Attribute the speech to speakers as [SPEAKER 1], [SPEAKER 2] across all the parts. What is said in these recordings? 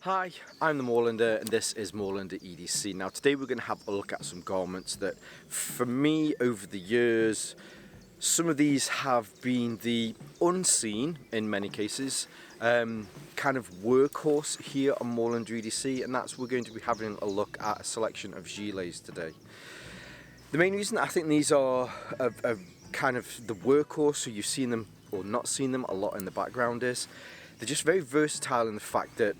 [SPEAKER 1] Hi, I'm the Moorlander and this is Moorlander EDC. Now today we're going to have a look at some garments that for me over the years, some of these have been the unseen in many cases, kind of workhorse here on Moorlander EDC, and that's we're going to be having a look at a selection of gilets today. The main reason I think these are a kind of the workhorse, so you've seen them or not seen them a lot in the background, is they're just very versatile in the fact that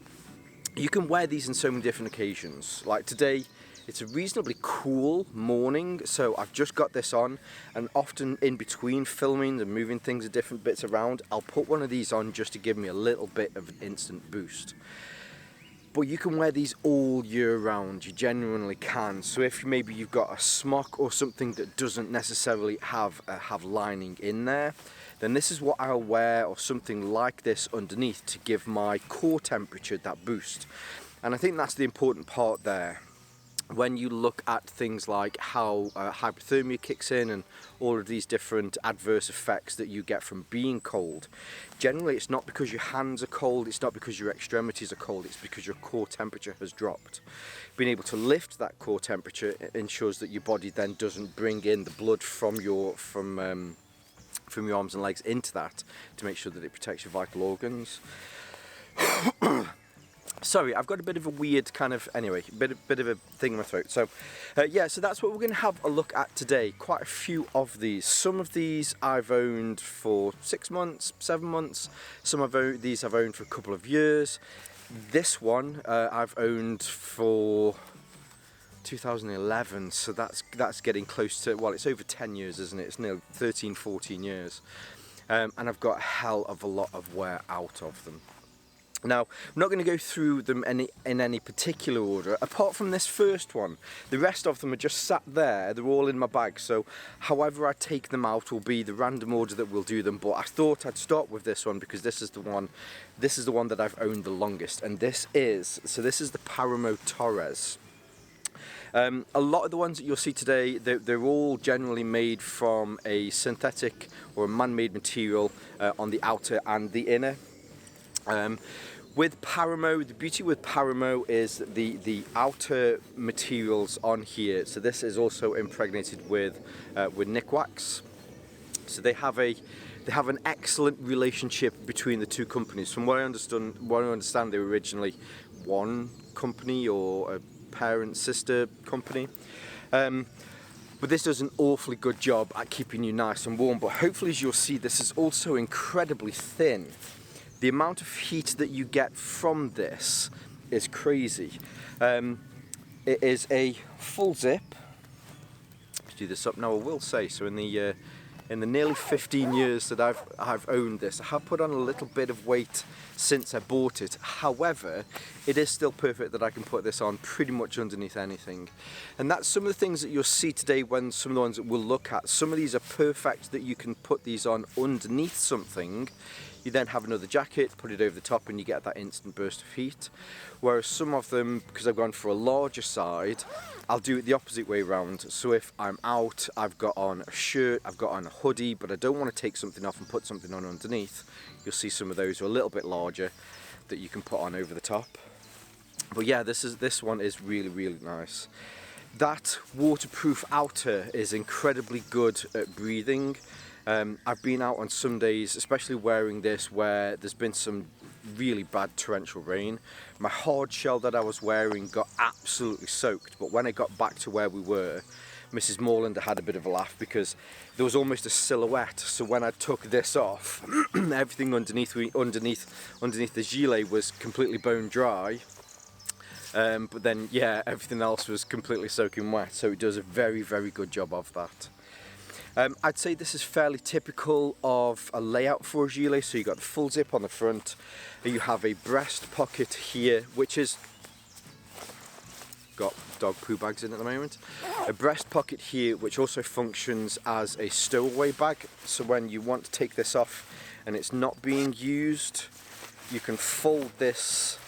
[SPEAKER 1] you can wear these in so many different occasions. Like today, it's a reasonably cool morning, so I've just got this on, and often in between filming and moving things, different bits around, I'll put one of these on just to give me a little bit of an instant boost. But you can wear these all year round, you genuinely can. So if maybe you've got a smock or something that doesn't necessarily have lining in there, then this is what I'll wear, or something like this underneath, to give my core temperature that boost. And I think that's the important part there. When you look at things like how hypothermia kicks in and all of these different adverse effects that you get from being cold, generally it's not because your hands are cold, it's not because your extremities are cold, it's because your core temperature has dropped. Being able to lift that core temperature ensures that your body then doesn't bring in the blood from your arms and legs into that, to make sure that it protects your vital organs. Sorry, I've got a bit of a weird kind of, anyway, bit of a thing in my throat. So, yeah, so that's what we're going to have a look at today. Quite a few of these. Some of these I've owned for 6 months, 7 months. Some of these I've owned for a couple of years. This one I've owned for 2011, so that's getting close to, well, it's over 10 years, isn't it? It's nearly 13, 14 years. And I've got a hell of a lot of wear out of them. Now, I'm not going to go through them in any particular order, apart from this first one. The rest of them are just sat there, they're all in my bag, so however I take them out will be the random order that we'll do them, but I thought I'd start with this one because this is the one that I've owned the longest, and this is the Paramo Torres. A lot of the ones that you'll see today, they're all generally made from a synthetic or a man-made material on the outer and the inner. With Paramo, the beauty with Paramo is the outer materials on here. So this is also impregnated with nick wax. So they have an excellent relationship between the two companies. From what I understand, they were originally one company or a parent sister company. But this does an awfully good job at keeping you nice and warm. But hopefully, as you'll see, this is also incredibly thin. The amount of heat that you get from this is crazy. It is a full zip. Let's do this up now. I will say, so in the nearly 15 years that I've owned this, I have put on a little bit of weight since I bought it. However, it is still perfect that I can put this on pretty much underneath anything. And that's some of the things that you'll see today when some of the ones that we'll look at. Some of these are perfect that you can put these on underneath something. You then have another jacket, put it over the top, and you get that instant burst of heat. Whereas some of them, because I've gone for a larger side, I'll do it the opposite way around. So if I'm out, I've got on a shirt, I've got on a hoodie, but I don't want to take something off and put something on underneath. You'll see some of those are a little bit larger that you can put on over the top. But yeah, this one is really, really nice. That waterproof outer is incredibly good at breathing. I've been out on some days, especially wearing this, where there's been some really bad torrential rain. My hard shell that I was wearing got absolutely soaked, but when I got back to where we were, Mrs. Moorlander had a bit of a laugh because there was almost a silhouette. So when I took this off, everything underneath the gilet was completely bone dry. But then, yeah, everything else was completely soaking wet. So it does a very, very good job of that. I'd say this is fairly typical of a layout for a gilet. So you've got the full zip on the front, and you have a breast pocket here, which is got dog poo bags in at the moment. A breast pocket here, which also functions as a stowaway bag. So when you want to take this off and it's not being used, you can fold this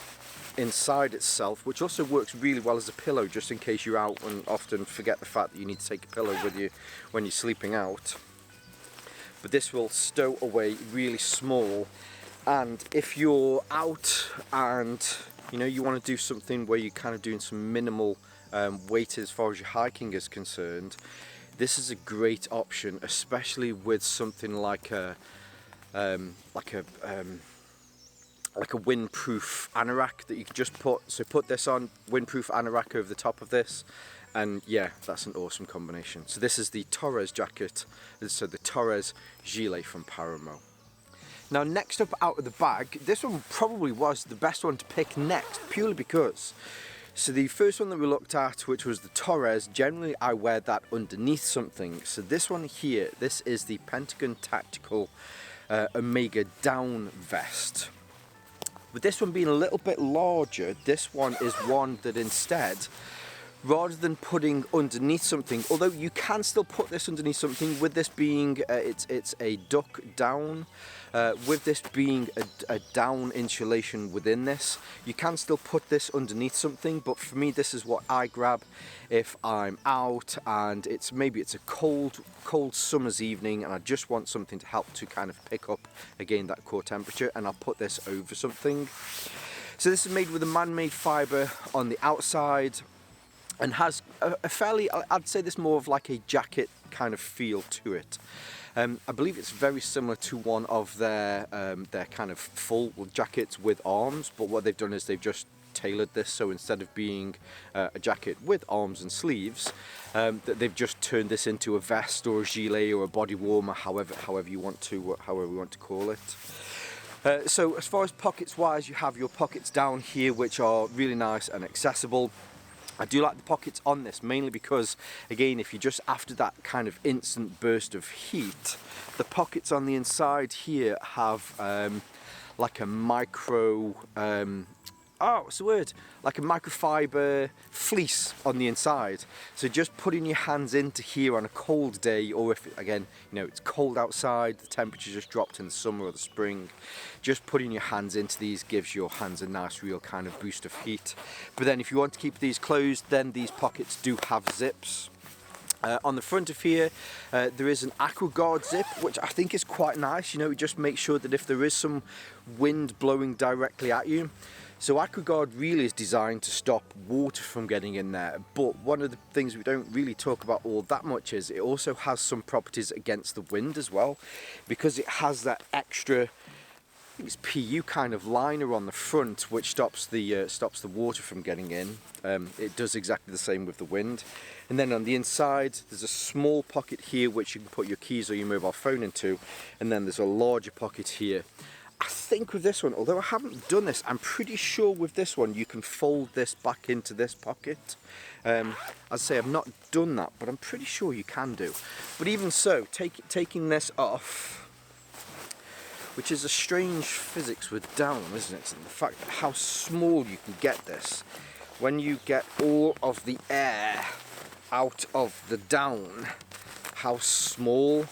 [SPEAKER 1] inside itself, which also works really well as a pillow, just in case you're out and often forget the fact that you need to take a pillow with you when you're sleeping out. But this will stow away really small, and if you're out and You know, you want to do something where you're kind of doing some minimal weight as far as your hiking is concerned. This is a great option, especially with something like a windproof anorak that you can just put this on, windproof anorak over the top of this, and yeah, that's an awesome combination. So this is the Torres jacket, so the Torres Gilet from Paramo. Now next up out of the bag, this one probably was the best one to pick next, purely because, so the first one that we looked at, which was the Torres, generally I wear that underneath something. So this one here, this is the Pentagon Tactical Omega Down Vest. With this one being a little bit larger, this one is one that instead, rather than putting underneath something, although you can still put this underneath something, with this being, it's a duck down, with this being a down insulation within this, you can still put this underneath something, but for me this is what I grab if I'm out and maybe it's a cold summer's evening and I just want something to help to kind of pick up again that core temperature, and I'll put this over something. So this is made with a man-made fibre on the outside and has a fairly, I'd say this more of like a jacket kind of feel to it. I believe it's very similar to one of their kind of full jackets with arms, but what they've done is they've just tailored this, so instead of being a jacket with arms and sleeves, they've just turned this into a vest or a gilet or a body warmer, however you want to call it. So as far as pockets wise, you have your pockets down here which are really nice and accessible. I do like the pockets on this mainly because, again, if you're just after that kind of instant burst of heat, the pockets on the inside here have like a like a microfiber fleece on the inside. So just putting your hands into here on a cold day, or if again, you know, it's cold outside, the temperature just dropped in the summer or the spring, just putting your hands into these gives your hands a nice real kind of boost of heat. But then if you want to keep these closed, then these pockets do have zips. On the front of here, there is an AquaGuard zip, which I think is quite nice. You know, it just makes sure that if there is some wind blowing directly at you. So AquaGuard really is designed to stop water from getting in there, but one of the things we don't really talk about all that much is it also has some properties against the wind as well, because it has that extra, I think it's PU kind of liner on the front which stops the water from getting in. It does exactly the same with the wind. And then on the inside there's a small pocket here which you can put your keys or your mobile phone into, and then there's a larger pocket here. I think with this one, although I haven't done this, I'm pretty sure with this one you can fold this back into this pocket. As I say, I've not done that, but I'm pretty sure you can do. But even so, taking this off, which is a strange physics with down, isn't it? And the fact that how small you can get this when you get all of the air out of the down, how small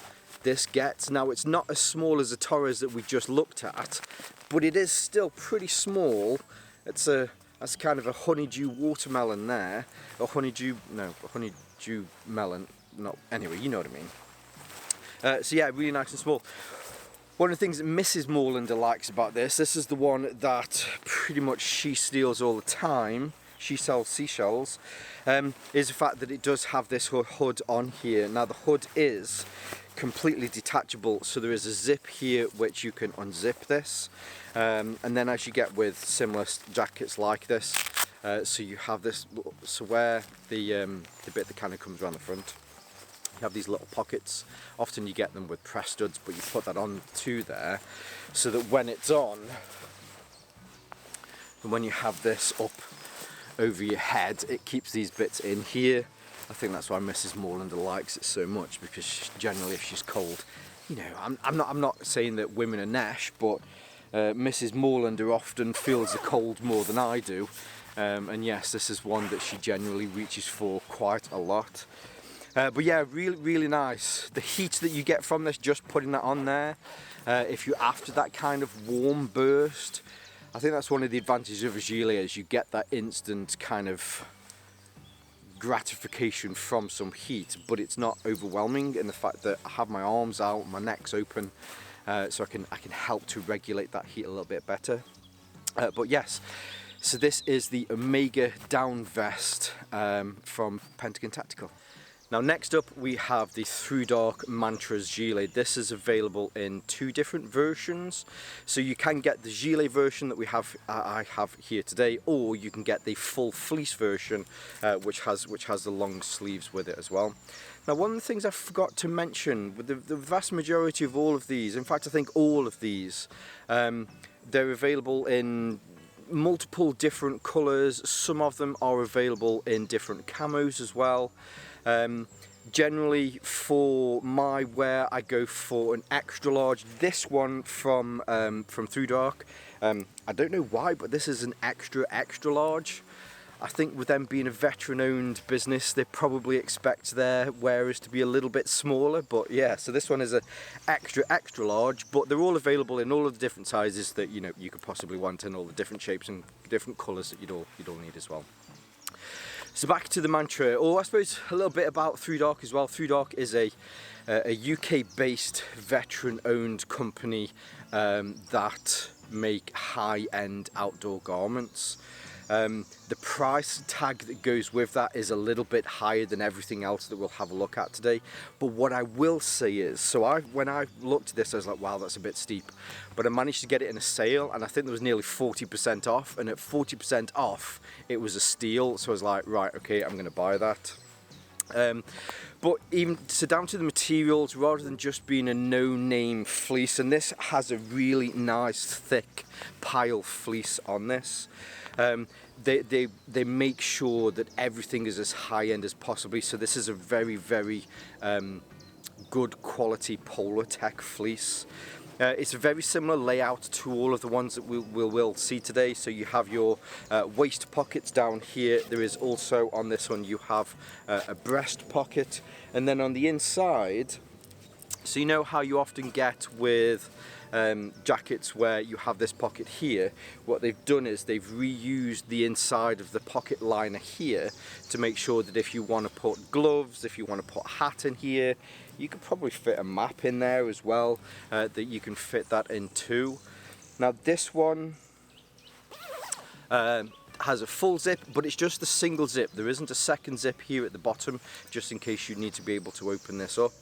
[SPEAKER 1] this gets. Now it's not as small as the Torres that we just looked at, but it is still pretty small. That's kind of a honeydew watermelon there, a honeydew melon. No, anyway, you know what I mean. So yeah, really nice and small. One of the things that Mrs. Moorlander likes about this is the one that pretty much she steals all the time. She sells seashells. Is the fact that it does have this hood on here. Now the hood is completely detachable, so there is a zip here which you can unzip this, and then as you get with similar jackets like this, so you have this, so where the bit that kind of comes around the front, you have these little pockets. Often you get them with press studs, but you put that on to there so that when it's on, and when you have this up over your head, it keeps these bits in here. I think that's why Mrs. Moorlander likes it so much, because generally if she's cold, you know, I'm not saying that women are nesh, but Mrs. Moorlander often feels the cold more than I do, and yes, this is one that she generally reaches for quite a lot. But yeah, really nice. The heat that you get from this, just putting that on there, if you're after that kind of warm burst, I think that's one of the advantages of a gilet, is you get that instant kind of gratification from some heat, but it's not overwhelming in the fact that I have my arms out, my neck's open, so I can help to regulate that heat a little bit better. But yes, So this is the Omega down vest from Pentagon Tactical. Now next up we have the ThruDark Mantras Gilet. This is available in 2 different versions. So you can get the Gilet version that I have here today, or you can get the full fleece version, which has the long sleeves with it as well. Now one of the things I forgot to mention, with the vast majority of all of these, in fact I think all of these, they're available in multiple different colours. Some of them are available in different camos as well. Generally for my wear I go for an extra large. This one from ThruDark, I don't know why, but this is an extra large. I think with them being a veteran owned business, they probably expect their wearers to be a little bit smaller, but yeah, so this one is an extra large, but they're all available in all of the different sizes that you could possibly want, and all the different shapes and different colours that you'd all need as well. So back to the Mantra, or I suppose a little bit about ThruDark as well. ThruDark is a UK-based veteran-owned company that make high-end outdoor garments. The price tag that goes with that is a little bit higher than everything else that we'll have a look at today. But what I will say is, so when I looked at this, I was like, wow, that's a bit steep. But I managed to get it in a sale, and I think there was nearly 40% off. And at 40% off, it was a steal. So I was like, right, okay, I'm going to buy that. But even so, down to the materials, rather than just being a no-name fleece, and this has a really nice thick pile fleece on this. They make sure that everything is as high-end as possibly. So this is a very good quality Polartec fleece. It's a very similar layout to all of the ones that we'll see today. So you have your waist pockets down here. There is also on this one you have a breast pocket, and then on the inside, so you know how you often get with jackets where you have this pocket here. What they've done is they've reused the inside of the pocket liner here to make sure that if you want to put gloves, if you want to put a hat in here, you could probably fit a map in there as well, that you can fit that in too. Now this one has a full zip, but it's just a single zip. There isn't a second zip here at the bottom, just in case you need to be able to open this up.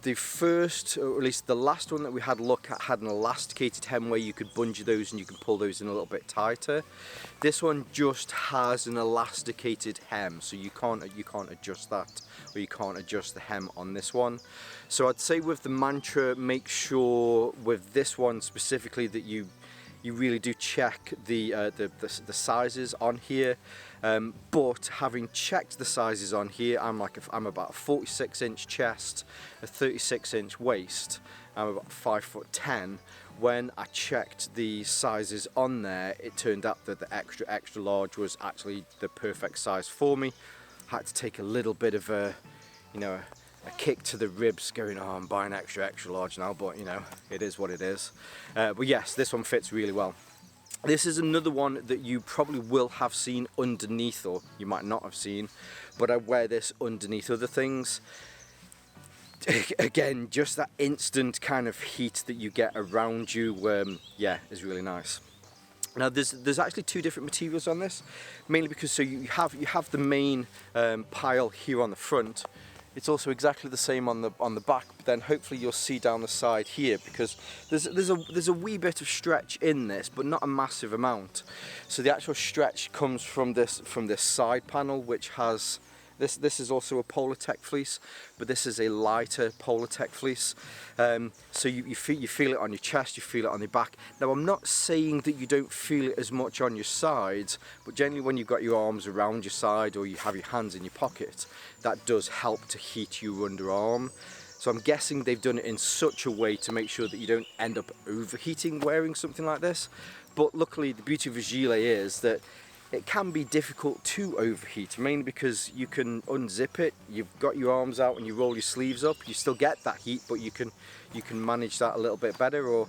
[SPEAKER 1] The first, or at least the last one that we had a look at, had an elasticated hem where you could bungee those and you can pull those in a little bit tighter. This one just has an elasticated hem, so you can't adjust that, or you can't adjust the hem on this one. So I'd say with the Mantra, make sure with this one specifically that you really do check the sizes on here. But having checked the sizes on here, I'm about a 46-inch chest, a 36-inch waist. I'm about 5'10". When I checked the sizes on there, it turned out that the extra large was actually the perfect size for me. I had to take a little bit of a kick to the ribs, going, oh, I'm buying extra large now, but it is what it is. But yes, this one fits really well. This is another one that you probably will have seen underneath, or you might not have seen, but I wear this underneath other things. Again, just that instant kind of heat that you get around you, yeah, is really nice. Now there's actually 2 different materials on this, mainly because so you have the main pile here on the front. It's also exactly the same on the back, but then hopefully you'll see down the side here, because there's a wee bit of stretch in this, but not a massive amount. So the actual stretch comes from this side panel, which has this is also a Polartec fleece, but this is a lighter Polartec fleece. So you feel it on your chest, you feel it on your back. Now I'm not saying that you don't feel it as much on your sides, but generally when you've got your arms around your side or you have your hands in your pocket, that does help to heat your underarm. So I'm guessing they've done it in such a way to make sure that you don't end up overheating wearing something like this. But luckily the beauty of a gilet is that it can be difficult to overheat, mainly because you can unzip it, you've got your arms out and you roll your sleeves up, you still get that heat, but you can manage that a little bit better, or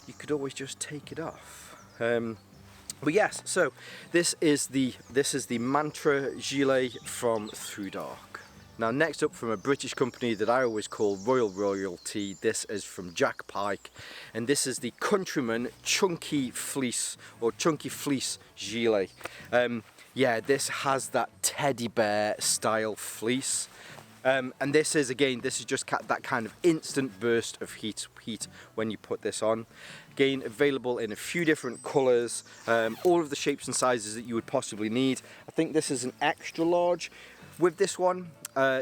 [SPEAKER 1] you could always just take it off. But yes, so this is the Mantra Gilet from ThruDark. Now next up, from a British company that I always call Royal Royalty, this is from Jack Pyke, and this is the Countryman Chunky Fleece, or Chunky Fleece Gilet. Yeah, this has that teddy bear style fleece. And this is, again, this is just that kind of instant burst of heat when you put this on. Again, available in a few different colours, all of the shapes and sizes that you would possibly need. I think this is an extra large. With this one,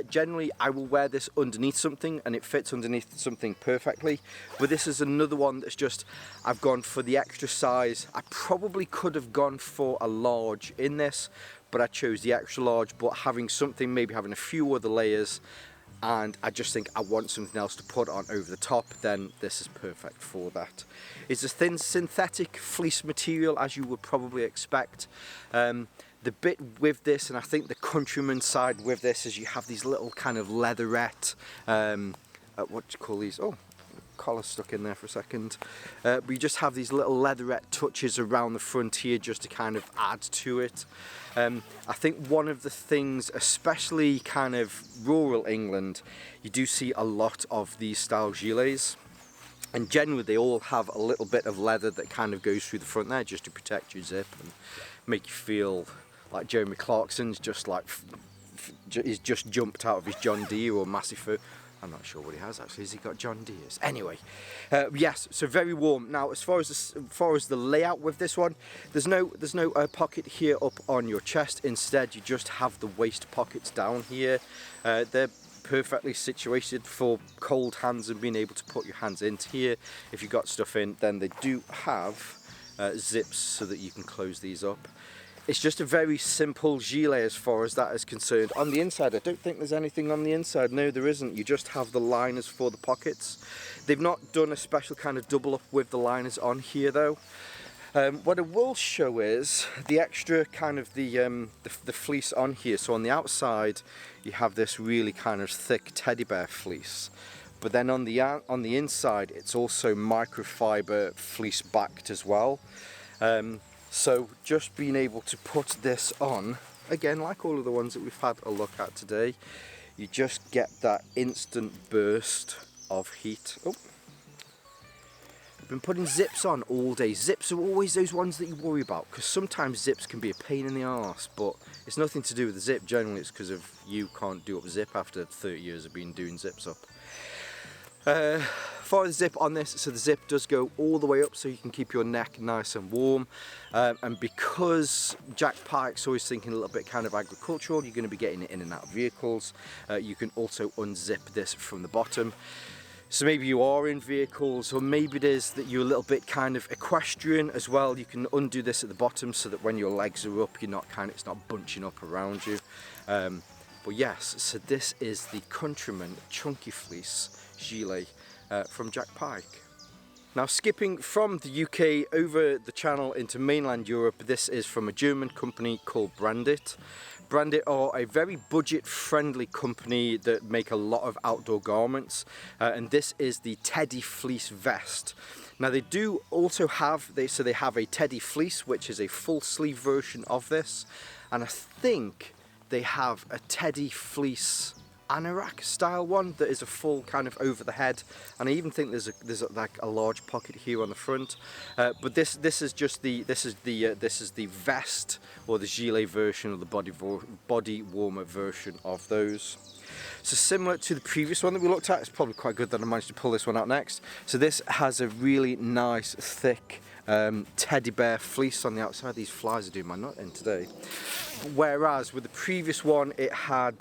[SPEAKER 1] generally I will wear this underneath something and it fits underneath something perfectly, but this is another one that's just, I've gone for the extra size. I probably could have gone for a large in this, but I chose the extra large, but having something, maybe having a few other layers, and I just think I want something else to put on over the top, then this is perfect for that. It's a thin synthetic fleece material, as you would probably expect. The bit with this, and I think the Countryman side with this, is you have these little kind of leatherette, what do you call these? Oh, collar stuck in there for a second. But you just have these little leatherette touches around the front here just to kind of add to it. I think one of the things, especially kind of rural England, you do see a lot of these style gilets. And generally they all have a little bit of leather that kind of goes through the front there just to protect your zip and make you feel like Jeremy Clarkson's just like, he's just jumped out of his John Deere or Massey. I'm not sure what he has actually. Has he got John Deere's? Anyway, yes, so very warm. Now, as far as the layout with this one, there's no pocket here up on your chest. Instead, you just have the waist pockets down here. They're perfectly situated for cold hands and being able to put your hands into here. If you've got stuff in, then they do have zips so that you can close these up. It's just a very simple gilet as far as that is concerned. On the inside, I don't think there's anything on the inside. No, there isn't. You just have the liners for the pockets. They've not done a special kind of double up with the liners on here though. What I will show is the extra kind of the fleece on here. So on the outside, you have this really kind of thick teddy bear fleece. But then on the inside, it's also microfiber fleece backed as well. So just being able to put this on, again, like all of the ones that we've had a look at today, you just get that instant burst of heat. Oh, I've been putting zips on all day. Zips are always those ones that you worry about, because sometimes zips can be a pain in the arse, but it's nothing to do with the zip. Generally it's because of you can't do up a zip after 30 years of being doing zips up. For the zip on this, so the zip does go all the way up so you can keep your neck nice and warm, and because Jack Pyke's always thinking a little bit kind of agricultural, you're going to be getting it in and out of vehicles. You can also unzip this from the bottom, so maybe you are in vehicles, or maybe it is that you're a little bit kind of equestrian as well. You can undo this at the bottom so that when your legs are up, you're not it's not bunching up around you. But yes, so this is the Countryman Chunky Fleece Gilet from Jack Pyke. Now, skipping from the UK over the channel into mainland Europe, this is from a German company called Brandit. Brandit are a very budget-friendly company that make a lot of outdoor garments, and this is the Teddy Fleece vest. Now they do also have, they have a Teddy Fleece, which is a full sleeve version of this, and I think they have a Teddy Fleece anorak style one that is a full kind of over the head, and I even think there's like a large pocket here on the front. But this is the vest or the gilet version, or the body warmer version of those. So similar to the previous one that we looked at, it's probably quite good that I managed to pull this one out next. So this has a really nice thick teddy bear fleece on the outside. These flies are doing my nut in today. Whereas with the previous one, it had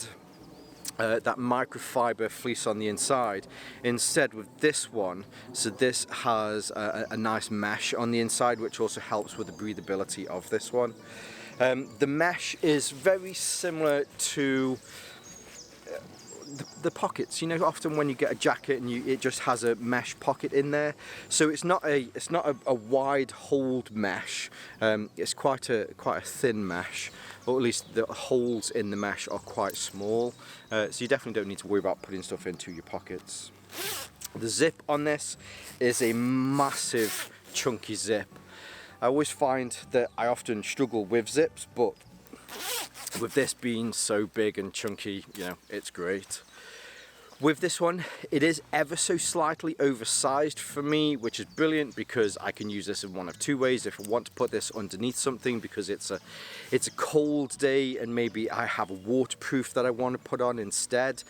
[SPEAKER 1] that microfiber fleece on the inside. Instead with this one, so this has a nice mesh on the inside, which also helps with the breathability of this one. The mesh is very similar to the pockets. You know, often when you get a jacket and it just has a mesh pocket in there. So it's not a wide hold mesh. It's quite a thin mesh, or at least the holes in the mesh are quite small. So you definitely don't need to worry about putting stuff into your pockets. The zip on this is a massive chunky zip. I always find that I often struggle with zips, but with this being so big and chunky, you know, it's great. With this one, it is ever so slightly oversized for me, which is brilliant because I can use this in one of two ways. If I want to put this underneath something because it's a cold day and maybe I have a waterproof that I want to put on instead,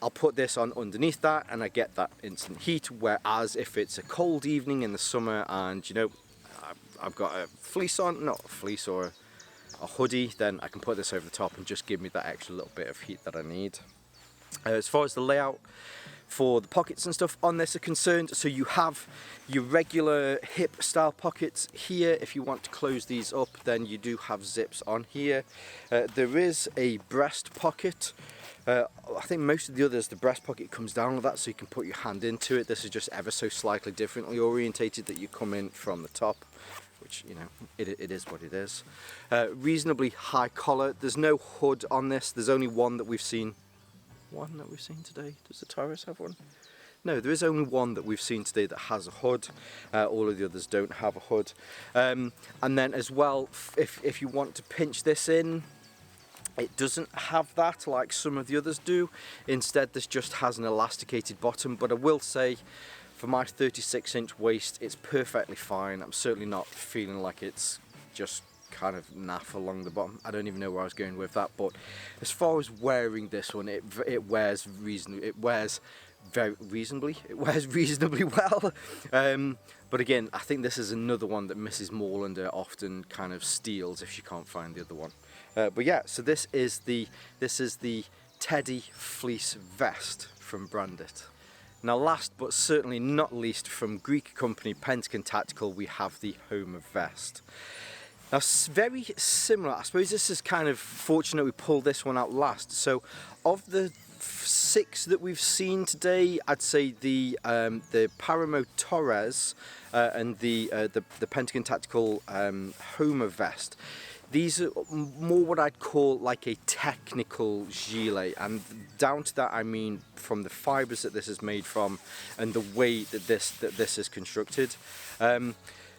[SPEAKER 1] I'll put this on underneath that and I get that instant heat. Whereas if it's a cold evening in the summer and, you know, I've got a fleece on, not a fleece or a hoodie, then I can put this over the top and just give me that extra little bit of heat that I need. As far as the layout for the pockets and stuff on this are concerned, so you have your regular hip style pockets here. If you want to close these up, then you do have zips on here. There is a breast pocket. I think most of the others, the breast pocket comes down like that, so you can put your hand into it. This is just ever so slightly differently orientated, that you come in from the top, which, you know, it is what it is. Reasonably high collar. There's no hood on this. There's only one that we've seen. One that we've seen today. Does the Torres have one? No, there is only one that we've seen today that has a hood. All of the others don't have a hood. And then as well, if you want to pinch this in, it doesn't have that like some of the others do. Instead, this just has an elasticated bottom. But I will say, for my 36-inch waist, it's perfectly fine. I'm certainly not feeling like it's just kind of naff along the bottom. I don't even know where I was going with that, but as far as wearing this one, it wears reasonably well. But again, I think this is another one that Mrs. Moorlander often kind of steals if she can't find the other one. But yeah, so this is the Teddy fleece vest from Brandit. Now, last but certainly not least, from Greek company Pentagon Tactical, we have the Homer vest. Now, very similar. I suppose this is kind of fortunate we pulled this one out last. So, of the 6 that we've seen today, I'd say the Paramo Torres and the Pentagon Tactical Homer vest. These are more what I'd call like a technical gilet, and down to that I mean from the fibres that this is made from and the way that this is constructed.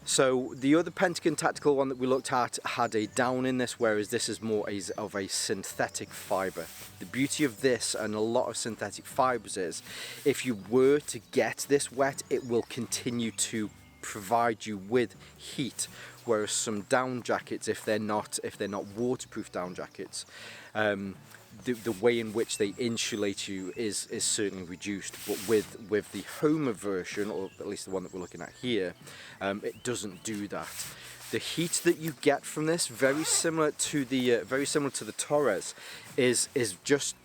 [SPEAKER 1] So the other Pentagon Tactical one that we looked at had a down in this, whereas this is more of a synthetic fibre. The beauty of this and a lot of synthetic fibres is, if you were to get this wet, it will continue to provide you with heat, whereas some down jackets, if they're not waterproof down jackets, the way in which they insulate you is certainly reduced. But with the Homer version, or at least the one that we're looking at here, it doesn't do that. The heat that you get from this, very similar to the Torres, is just,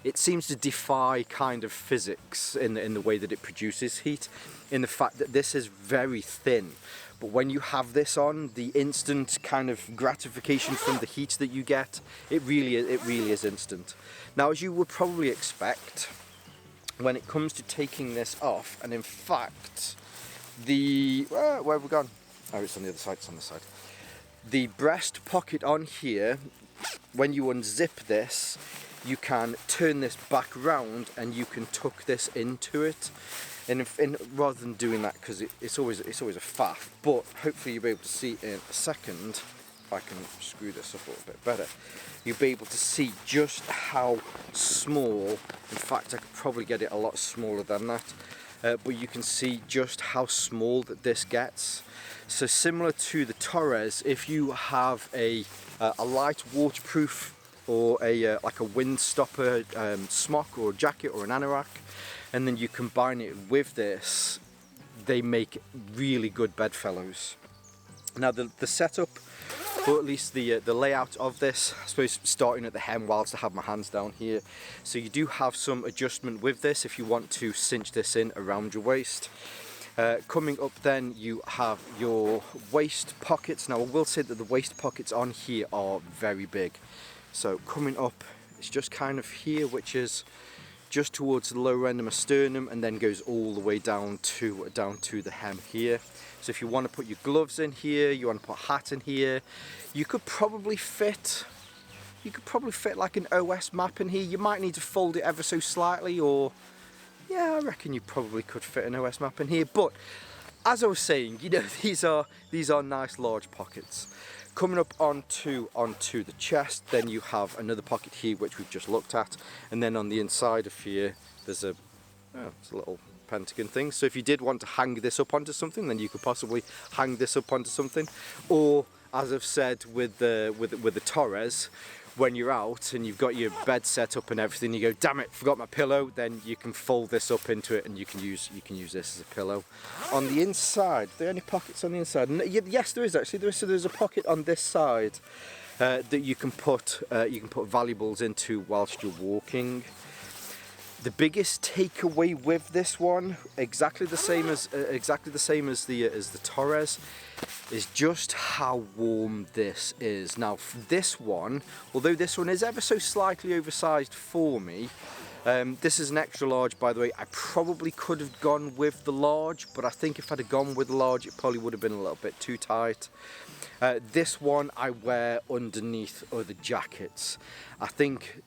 [SPEAKER 1] it seems to defy kind of physics in the way that it produces heat, in the fact that this is very thin. But when you have this on, the instant kind of gratification from the heat that you get, it really is instant. Now, as you would probably expect, when it comes to taking this off, and in fact, where have we gone? Oh, it's on the other side, it's on the side. The breast pocket on here, when you unzip this, you can turn this back round and you can tuck this into it. And rather than doing that, because it's always a faff, but hopefully you'll be able to see in a second, if I can screw this up a little bit better, you'll be able to see just how small, in fact I could probably get it a lot smaller than that, but you can see just how small that this gets. So similar to the Torres, if you have a light waterproof or like a wind stopper smock or jacket or an anorak, and then you combine it with this, they make really good bedfellows. Now the setup, or at least the layout of this, I suppose starting at the hem whilst I have my hands down here, so you do have some adjustment with this if you want to cinch this in around your waist. Coming up then, you have your waist pockets. Now I will say that the waist pockets on here are very big. So coming up, it's just kind of here, which is just towards the lower end of my sternum, and then goes all the way down to the hem here. So if you want to put your gloves in here, you want to put a hat in here, you could probably fit like an OS map in here. You might need to fold it ever so slightly, or yeah, I reckon you probably could fit an OS map in here. But as I was saying, you know, these are nice large pockets. coming up onto the chest, then you have another pocket here which we've just looked at, and then on the inside of here there's a little Pentagon thing. So if you did want to hang this up onto something, then you could possibly hang this up onto something, or as I've said with the Torres, when you're out and you've got your bed set up and everything, you go, damn it, forgot my pillow, then you can fold this up into it and you can use this as a pillow. On the inside, are there any pockets on the inside? Yes, there is actually. There's a pocket on this side that you can put valuables into whilst you're walking. The biggest takeaway with this one, exactly the same as the Torres, is just how warm this is. Now this one, although this one is ever so slightly oversized for me, this is an extra large, by the way. I probably could have gone with the large, but I think if I'd have gone with the large, it probably would have been a little bit too tight. This one I wear underneath other jackets. I think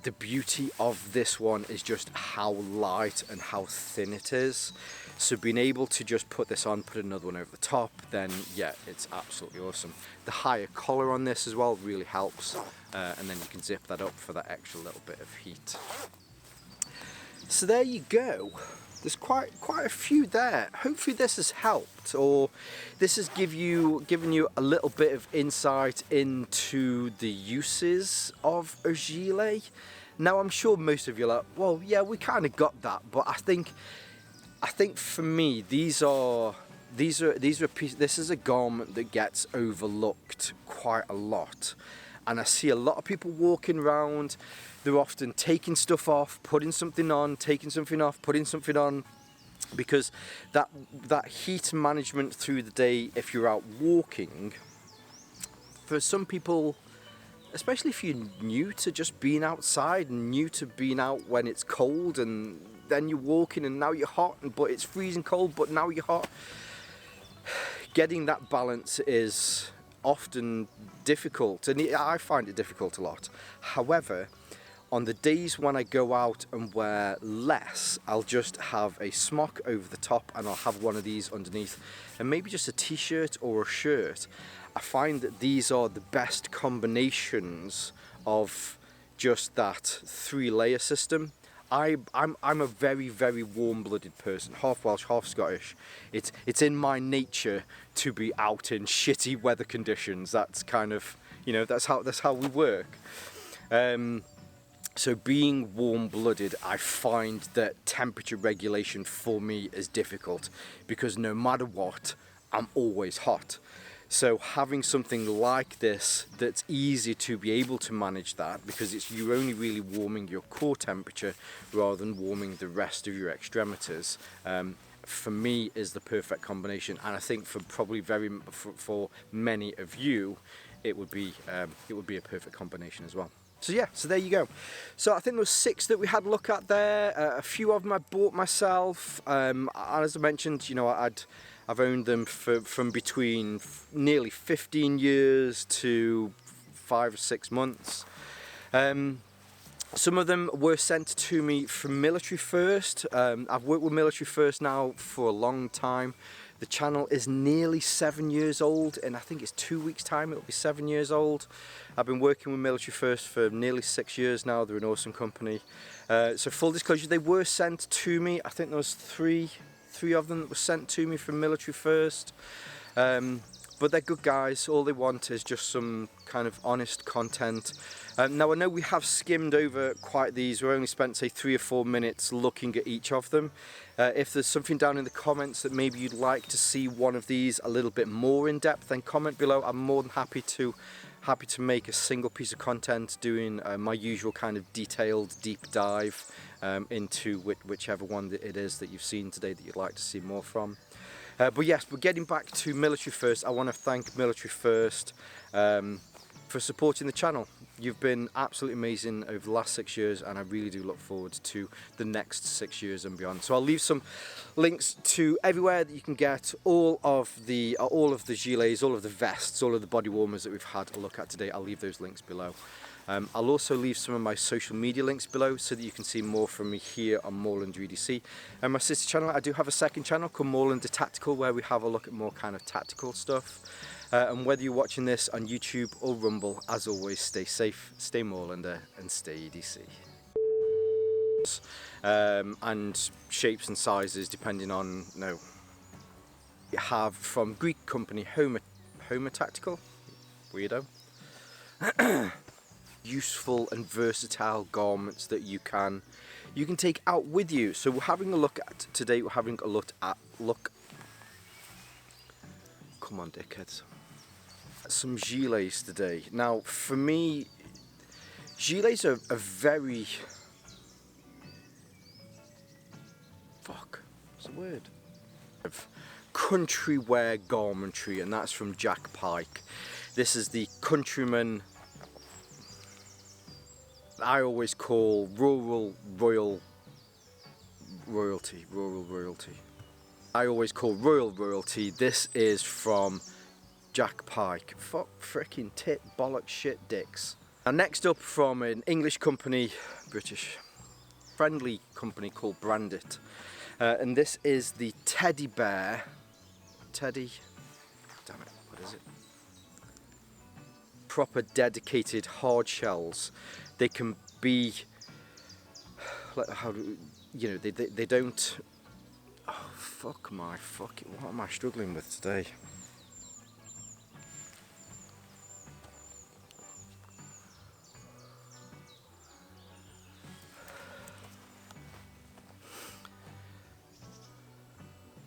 [SPEAKER 1] the beauty of this one is just how light and how thin it is. So being able to just put this on, put another one over the top, then yeah, it's absolutely awesome. The higher collar on this as well really helps, and then you can zip that up for that extra little bit of heat. So there you go. There's quite a few there. Hopefully this has helped, or this has given you a little bit of insight into the uses of a gilet. Now I'm sure most of you are like, well, yeah, we kind of got that, but I think for me this is a garment that gets overlooked quite a lot, and I see a lot of people walking around. They're often taking stuff off, putting something on, taking something off, putting something on, because that heat management through the day, if you're out walking, for some people, especially if you're new to just being outside, new to being out when it's cold, and then you're walking and now you're hot, but it's freezing cold, but now you're hot, getting that balance is often difficult, and I find it difficult a lot. However, on the days when I go out and wear less, I'll just have a smock over the top and I'll have one of these underneath, and maybe just a t-shirt or a shirt. I find that these are the best combinations of just that 3-layer system. I'm a very, very warm-blooded person, half Welsh, half Scottish. It's in my nature to be out in shitty weather conditions. That's kind of, you know, that's how we work. So being warm-blooded, I find that temperature regulation for me is difficult, because no matter what, I'm always hot. So having something like this that's easy to be able to manage that, because you're only really warming your core temperature rather than warming the rest of your extremities, for me is the perfect combination. And I think for probably for many of you, it would be a perfect combination as well. So yeah, so there you go. So I think there was 6 that we had a look at there. A few of them I bought myself. And as I mentioned, you know, I've owned them from between nearly 15 years to 5 or 6 months. Some of them were sent to me from Military First. I've worked with Military First now for a long time. The channel is nearly 7 years old, and I think it's 2 weeks' time it'll be 7 years old. I've been working with Military First for nearly 6 years now. They're an awesome company. So full disclosure, they were sent to me. I think there was three of them that were sent to me from Military First. But they're good guys. All they want is just some kind of honest content. Now I know we have skimmed over quite these. We only spent say 3 or 4 minutes looking at each of them. If there's something down in the comments that maybe you'd like to see one of these a little bit more in depth, then comment below. I'm more than happy to make a single piece of content doing my usual kind of detailed deep dive into whichever one that it is that you've seen today that you'd like to see more from. But yes, we're getting back to Military First. I want to thank Military First for supporting the channel. You've been absolutely amazing over the last 6 years, and I really do look forward to the next 6 years and beyond. So I'll leave some links to everywhere that you can get all of the gilets, all of the vests, all of the body warmers that we've had a look at today. I'll leave those links below. I'll also leave some of my social media links below so that you can see more from me here on Moorlander EDC. And my sister channel, I do have a second channel called Moorlander Tactical, where we have a look at more kind of tactical stuff. And whether you're watching this on YouTube or Rumble, as always, stay safe, stay Moorlander, and stay EDC. And shapes and sizes depending on, you have from Greek company Homer Tactical, weirdo. Useful and versatile garments that you can take out with you. So we're having a look at today. We're having a look. Come on, dickheads. Some gilets today. Now, for me, gilets are a very what's the word? Country wear garmentry, and that's from Pyke. This is the Countryman. I always call rural royalty. I always call royal royalty. This is from Pyke. Fuck, frickin' tit, bollocks, shit, dicks. Now next up, from an English company, British friendly company called Brandit, and this is the teddy bear. Damn it, what is it? Proper dedicated hard shells. They can be, like, they don't, oh fuck, what am I struggling with today?